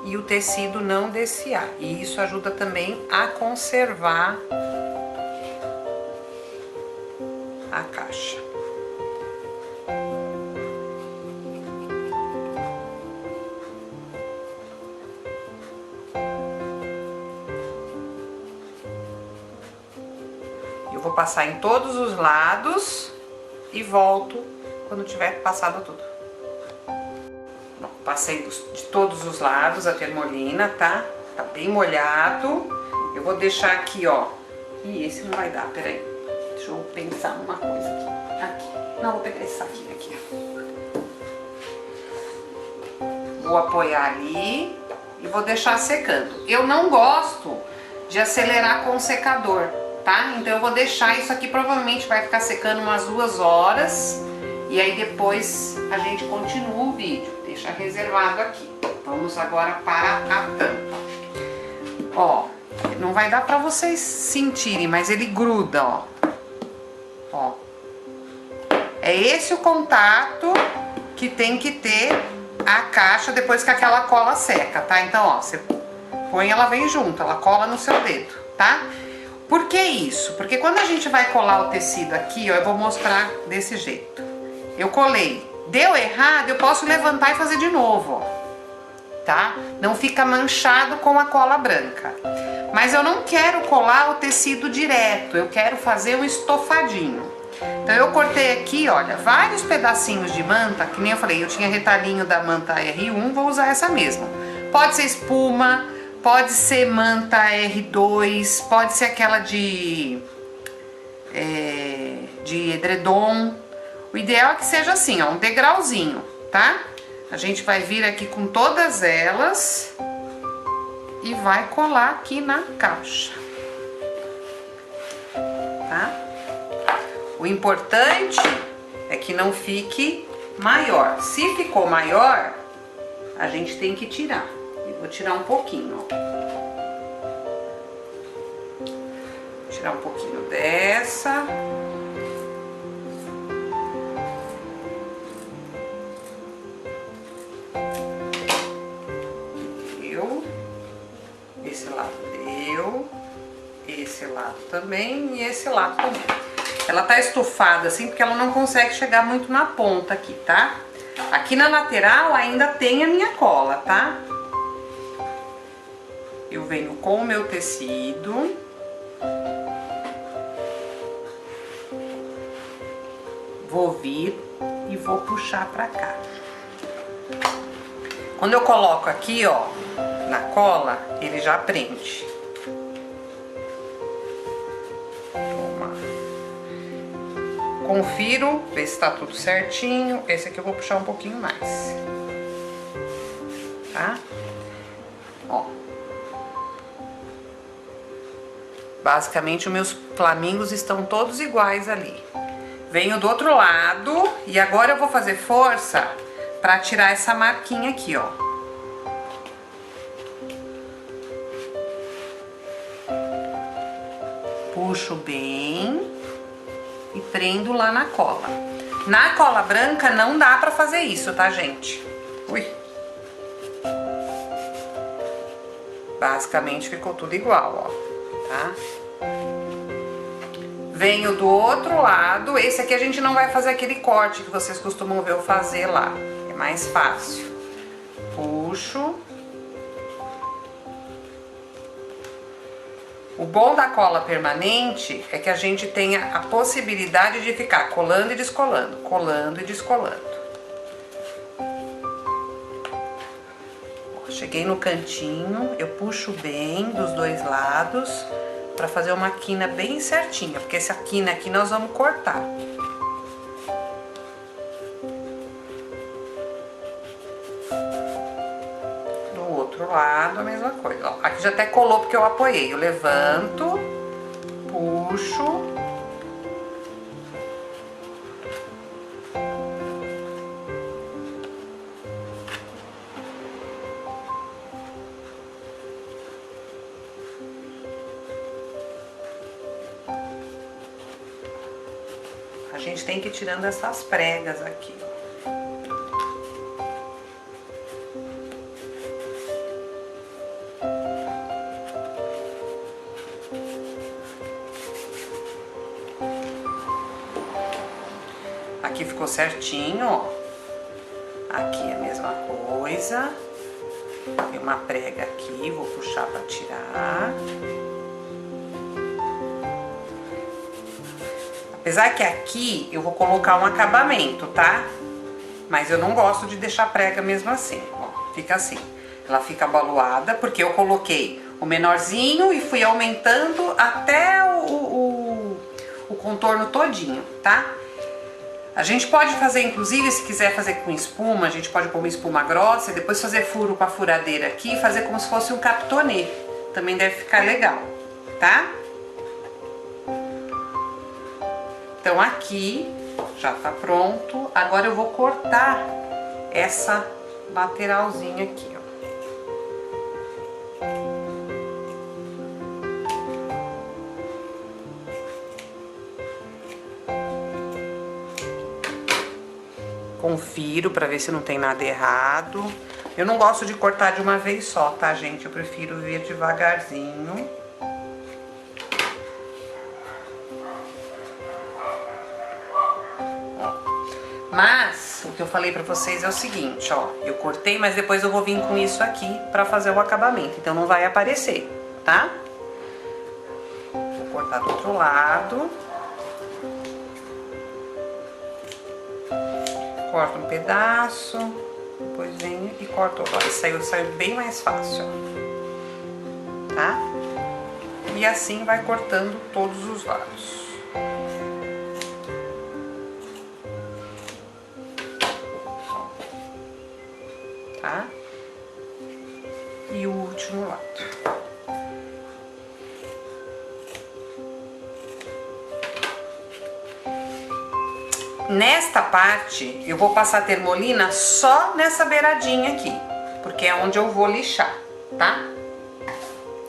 Speaker 1: e o tecido não desfiar. E isso ajuda também a conservar a caixa. Eu vou passar em todos os lados e volto quando tiver passado tudo. Bom, passei de todos os lados a termolina, tá? Tá bem molhado. Eu vou deixar aqui, ó. Ih, esse não vai dar, peraí. Deixa eu pensar numa coisa aqui. Aqui. Não, vou pegar esse saquinho aqui, ó. Vou apoiar ali e vou deixar secando. Eu não gosto de acelerar com o secador, tá? Então eu vou deixar isso aqui, provavelmente vai ficar secando umas 2 horas. E aí depois a gente continua o vídeo. Deixa reservado aqui. Vamos agora para a tampa. Ó, não vai dar pra vocês sentirem, mas ele gruda, ó. Ó. É esse o contato que tem que ter a caixa depois que aquela cola seca, tá? Então, ó, você põe, ela vem junto, ela cola no seu dedo, tá? Por que isso? Porque quando a gente vai colar o tecido aqui, ó, eu vou mostrar desse jeito. Eu colei, deu errado, eu posso levantar e fazer de novo, ó, tá? Não fica manchado com a cola branca. Mas eu não quero colar o tecido direto, eu quero fazer um estofadinho. Então eu cortei aqui, olha, vários pedacinhos de manta, que nem eu falei, eu tinha retalhinho da manta R1, vou usar essa mesmo. Pode ser espuma, pode ser manta R2, pode ser aquela de edredom. O ideal é que seja assim, ó, um degrauzinho, tá? A gente vai vir aqui com todas elas e vai colar aqui na caixa, tá? O importante é que não fique maior. Se ficou maior, a gente tem que tirar. Eu vou tirar um pouquinho, ó. Vou tirar um pouquinho dessa. Deu. Esse lado deu. Esse lado também e esse lado também. Ela tá estufada assim porque ela não consegue chegar muito na ponta aqui, tá? Aqui na lateral ainda tem a minha cola, tá? Eu venho com o meu tecido. Vou vir e vou puxar pra cá. Quando eu coloco aqui, ó, na cola, ele já prende. Confiro, ver se tá tudo certinho. Esse aqui eu vou puxar um pouquinho mais, tá? Ó. Basicamente, os meus flamingos estão todos iguais ali. Venho do outro lado e agora eu vou fazer força pra tirar essa marquinha aqui, ó. Puxo bem e prendo lá na cola. Na cola branca não dá pra fazer isso, tá, gente? Ui. Basicamente ficou tudo igual, ó, tá? Venho do outro lado. Esse aqui a gente não vai fazer aquele corte que vocês costumam ver eu fazer lá. É mais fácil. Puxo. O bom da cola permanente é que a gente tenha a possibilidade de ficar colando e descolando, colando e descolando. Cheguei no cantinho, eu puxo bem dos dois lados para fazer uma quina bem certinha, porque essa quina aqui nós vamos cortar. Do outro lado a mesma coisa, ó. Aqui já até colou porque eu apoiei. Eu levanto, puxo. A gente tem que ir tirando essas pregas aqui, ó. Aqui ficou certinho, ó. Aqui a mesma coisa. Tem uma prega aqui, vou puxar pra tirar. Apesar que aqui eu vou colocar um acabamento, tá? Mas eu não gosto de deixar prega mesmo assim, ó. Fica assim. Ela fica abaloada porque eu coloquei o menorzinho e fui aumentando até o contorno todinho, tá? A gente pode fazer, inclusive, se quiser fazer com espuma, a gente pode pôr uma espuma grossa e depois fazer furo com a furadeira aqui e fazer como se fosse um capitonê. Também deve ficar legal, tá? Então aqui já tá pronto. Agora eu vou cortar essa lateralzinha aqui, ó. confiro pra ver se não tem nada errado. Eu não gosto de cortar de uma vez só, tá, gente? Eu prefiro vir devagarzinho. Mas, o que eu falei pra vocês é o seguinte, ó. Eu cortei, mas depois eu vou vir com isso aqui pra fazer o acabamento. Então não vai aparecer, tá? Vou cortar do outro lado. Corto um pedaço. Depois venho e corto. Ó, saiu bem mais fácil, ó. Tá? E assim vai cortando todos os lados. Tá? E o último lado. Nesta parte, eu vou passar termolina só nessa beiradinha aqui, porque é onde eu vou lixar, tá?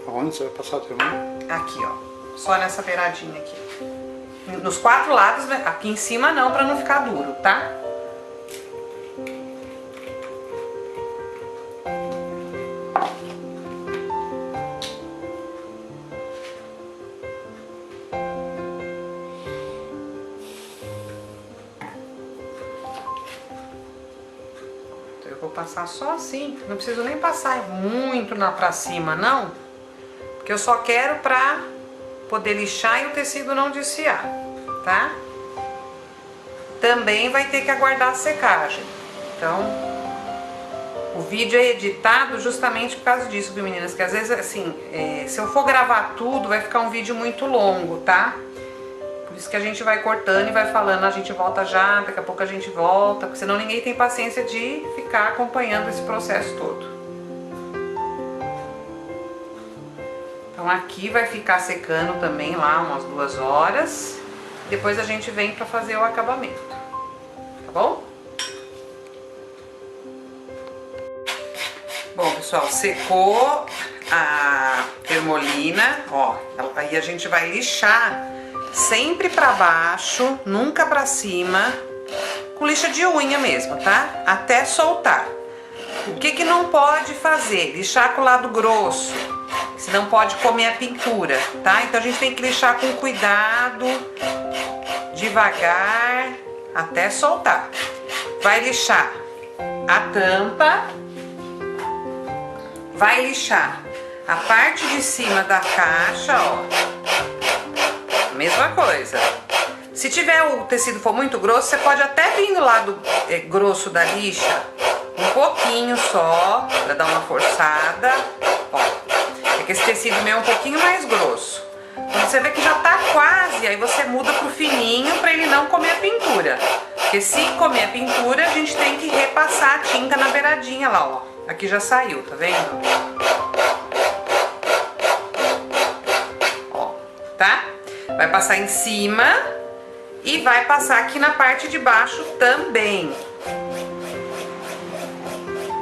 Speaker 2: Onde você vai passar o termolina?
Speaker 1: Aqui, ó. Só nessa beiradinha aqui. Nos 4 lados, aqui em cima não, pra não ficar duro, tá? Vou passar só assim, não preciso nem passar muito pra cima, não. Porque eu só quero pra poder lixar e o tecido não desfiar, tá? Também vai ter que aguardar a secagem. Então, o vídeo é editado justamente por causa disso, viu, meninas? Que às vezes, assim, se eu for gravar tudo, vai ficar um vídeo muito longo, tá? Por isso que a gente vai cortando e vai falando, a gente volta já, daqui a pouco a gente volta, porque senão ninguém tem paciência de ficar acompanhando esse processo todo. Então aqui vai ficar secando também lá umas 2 horas, depois a gente vem pra fazer o acabamento, tá bom? Bom, pessoal, secou a termolina, ó, aí a gente vai lixar sempre pra baixo, nunca pra cima, com lixa de unha mesmo, tá? Até soltar. O que que não pode fazer? Lixar com o lado grosso, senão pode comer a pintura, tá? Então a gente tem que lixar com cuidado, devagar, até soltar. Vai lixar a tampa, vai lixar a parte de cima da caixa, ó. Mesma coisa. Se tiver o tecido for muito grosso, você pode até vir do lado grosso da lixa, um pouquinho só, pra dar uma forçada, ó. É que esse tecido meu é um pouquinho mais grosso. Quando você vê que já tá quase, aí você muda pro fininho pra ele não comer a pintura. Porque se comer a pintura, a gente tem que repassar a tinta na beiradinha lá, ó. Aqui já saiu, tá vendo? Ó, tá? Vai passar em cima e vai passar aqui na parte de baixo também.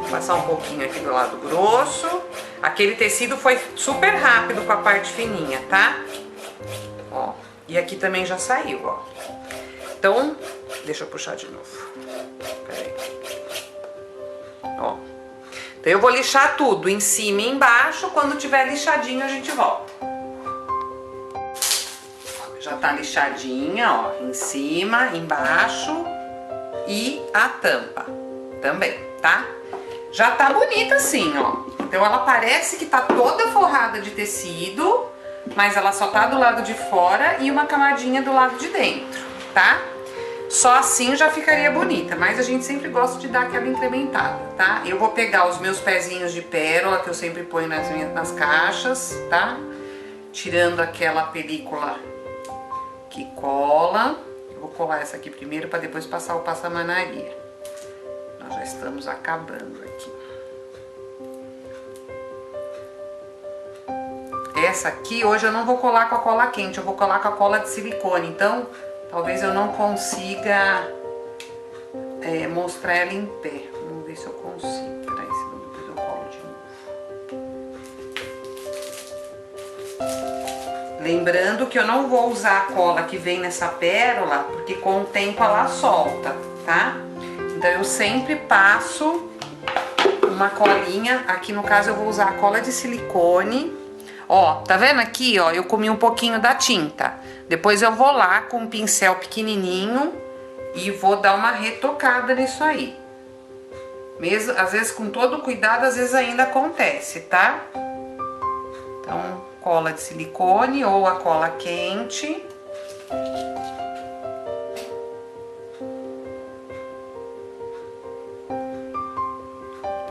Speaker 1: Vou passar um pouquinho aqui do lado grosso. Aquele tecido foi super rápido com a parte fininha, tá? Ó, e aqui também já saiu, ó. Então, deixa eu puxar de novo. Peraí. Ó. Então eu vou lixar tudo em cima e embaixo. Quando tiver lixadinho a gente volta. Já tá lixadinha, ó, em cima, embaixo e a tampa também, tá? Já tá bonita assim, ó. Então ela parece que tá toda forrada de tecido, mas ela só tá do lado de fora e uma camadinha do lado de dentro, tá? Só assim já ficaria bonita, mas a gente sempre gosta de dar aquela incrementada, tá? Eu vou pegar os meus pezinhos de pérola que eu sempre ponho nas caixas, tá? Tirando aquela película que cola. Eu vou colar essa aqui primeiro para depois passar o passamanaria. Nós já estamos acabando aqui. Essa aqui hoje eu não vou colar com a cola quente, eu vou colar com a cola de silicone, então talvez eu não consiga mostrar ela em pé. Vamos ver se eu consigo. Peraí, senão depois eu colo de novo. Lembrando que eu não vou usar a cola que vem nessa pérola, porque com o tempo ela solta, tá? Então eu sempre passo uma colinha, aqui no caso eu vou usar a cola de silicone. Ó, tá vendo aqui, ó, eu comi um pouquinho da tinta. Depois eu vou lá com um pincel pequenininho e vou dar uma retocada nisso aí. Mesmo, às vezes com todo cuidado, às vezes ainda acontece, tá? Então, cola de silicone ou a cola quente.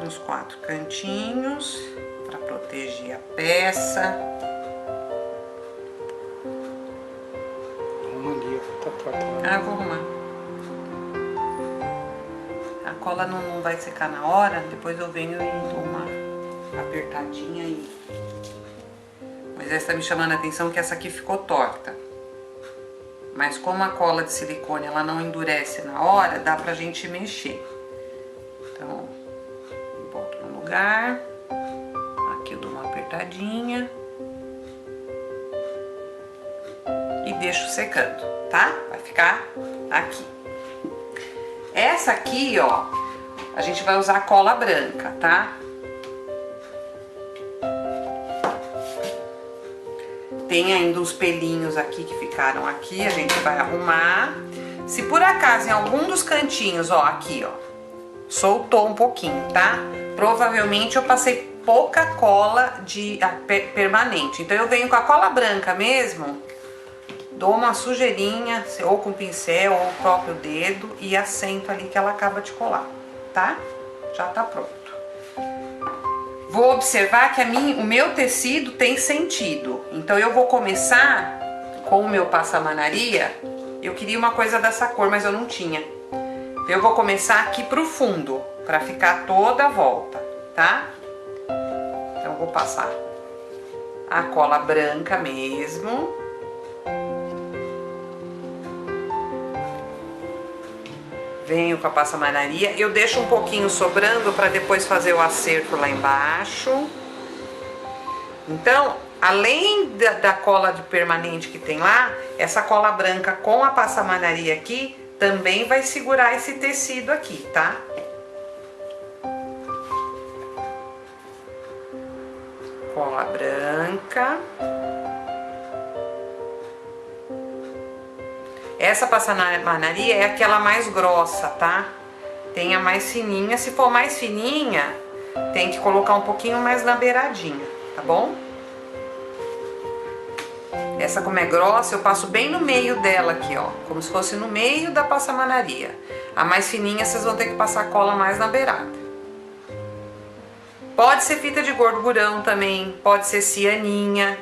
Speaker 1: Nos 4 cantinhos, para proteger a peça.
Speaker 2: Arruma ali, ó, tá torta.
Speaker 1: Ah, vou arrumar. A cola não vai secar na hora, depois eu venho e dou uma apertadinha aí. Mas essa tá me chamando a atenção que essa aqui ficou torta. Mas como a cola de silicone ela não endurece na hora, dá pra gente mexer. Então, boto no lugar. Aqui eu dou uma apertadinha. E deixo secando, tá? Vai ficar aqui. Essa aqui, ó, a gente vai usar cola branca, tá? Tem ainda uns pelinhos aqui que ficaram aqui, a gente vai arrumar. Se por acaso em algum dos cantinhos, ó, aqui, ó, soltou um pouquinho, tá? Provavelmente eu passei pouca cola de permanente. Então eu venho com a cola branca mesmo, dou uma sujeirinha, ou com pincel, ou o próprio dedo, e assento ali que ela acaba de colar, tá? Já tá pronto. Vou observar que o meu tecido tem sentido. Então eu vou começar com o meu passamanaria. Eu queria uma coisa dessa cor, mas eu não tinha. Então eu vou começar aqui pro fundo, pra ficar toda a volta, tá? Então eu vou passar a cola branca mesmo. Venho com a passamanaria, eu deixo um pouquinho sobrando para depois fazer o acerto lá embaixo. Então, além da cola de permanente que tem lá, essa cola branca com a passamanaria aqui também vai segurar esse tecido aqui, tá? Cola branca. Essa passamanaria é aquela mais grossa, tá? Tem a mais fininha. Se for mais fininha, tem que colocar um pouquinho mais na beiradinha, tá bom? Essa, como é grossa, eu passo bem no meio dela aqui, ó. Como se fosse no meio da passamanaria. A mais fininha, vocês vão ter que passar cola mais na beirada. Pode ser fita de gordurão também, pode ser cianinha.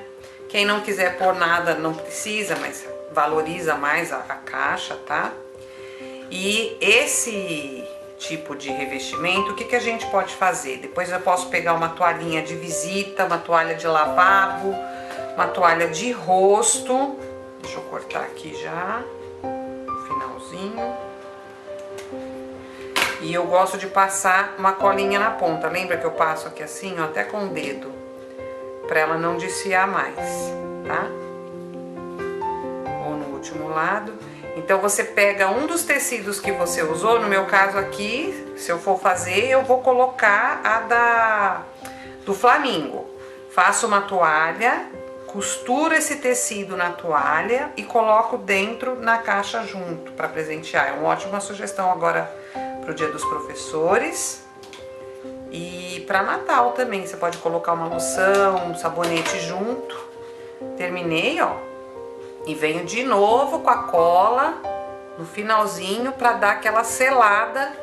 Speaker 1: Quem não quiser pôr nada, não precisa, mas valoriza mais a caixa, tá? E esse tipo de revestimento, o que a gente pode fazer? Depois eu posso pegar uma toalhinha de visita, uma toalha de lavabo, uma toalha de rosto. Deixa eu cortar aqui já, no finalzinho. E eu gosto de passar uma colinha na ponta. Lembra que eu passo aqui assim, ó, até com o dedo, pra ela não desfiar mais, tá? Último lado. Então você pega um dos tecidos que você usou, no meu caso aqui, se eu for fazer, eu vou colocar a do flamingo. Faço uma toalha, costuro esse tecido na toalha e coloco dentro na caixa junto para presentear. É uma ótima sugestão agora pro Dia dos Professores e para Natal também. Você pode colocar uma loção, um sabonete junto. Terminei, ó. E venho de novo com a cola no finalzinho para dar aquela selada,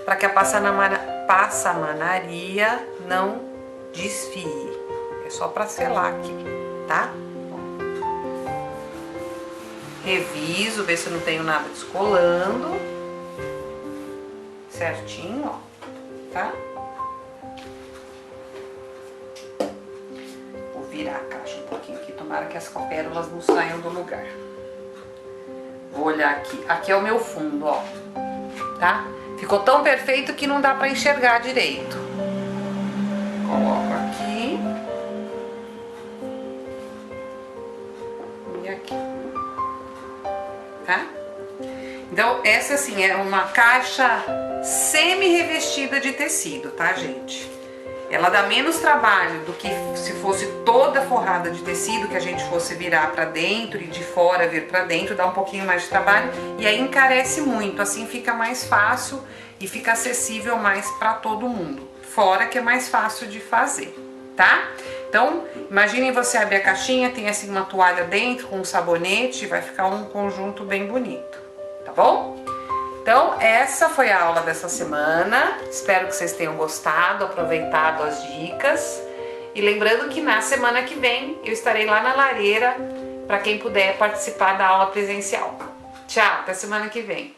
Speaker 1: para que a passamanaria não desfie. É só para selar aqui, tá? Reviso, ver se eu não tenho nada descolando. Certinho, ó, tá? Virar a caixa um pouquinho aqui, tomara que as pérolas não saiam do lugar. Vou olhar aqui, aqui é o meu fundo, ó, tá? Ficou tão perfeito que não dá pra enxergar direito. Coloco aqui. E aqui. Tá? Então, essa assim, é uma caixa semi-revestida de tecido, tá, gente? Ela dá menos trabalho do que se fosse toda forrada de tecido, que a gente fosse virar pra dentro e de fora vir pra dentro, dá um pouquinho mais de trabalho e aí encarece muito, assim fica mais fácil e fica acessível mais pra todo mundo. Fora que é mais fácil de fazer, tá? Então, imaginem você abrir a caixinha, tem assim uma toalha dentro com um sabonete, vai ficar um conjunto bem bonito, tá bom? Então, essa foi a aula dessa semana. Espero que vocês tenham gostado, aproveitado as dicas. E lembrando que na semana que vem eu estarei lá na Lareira para quem puder participar da aula presencial. Tchau, até semana que vem.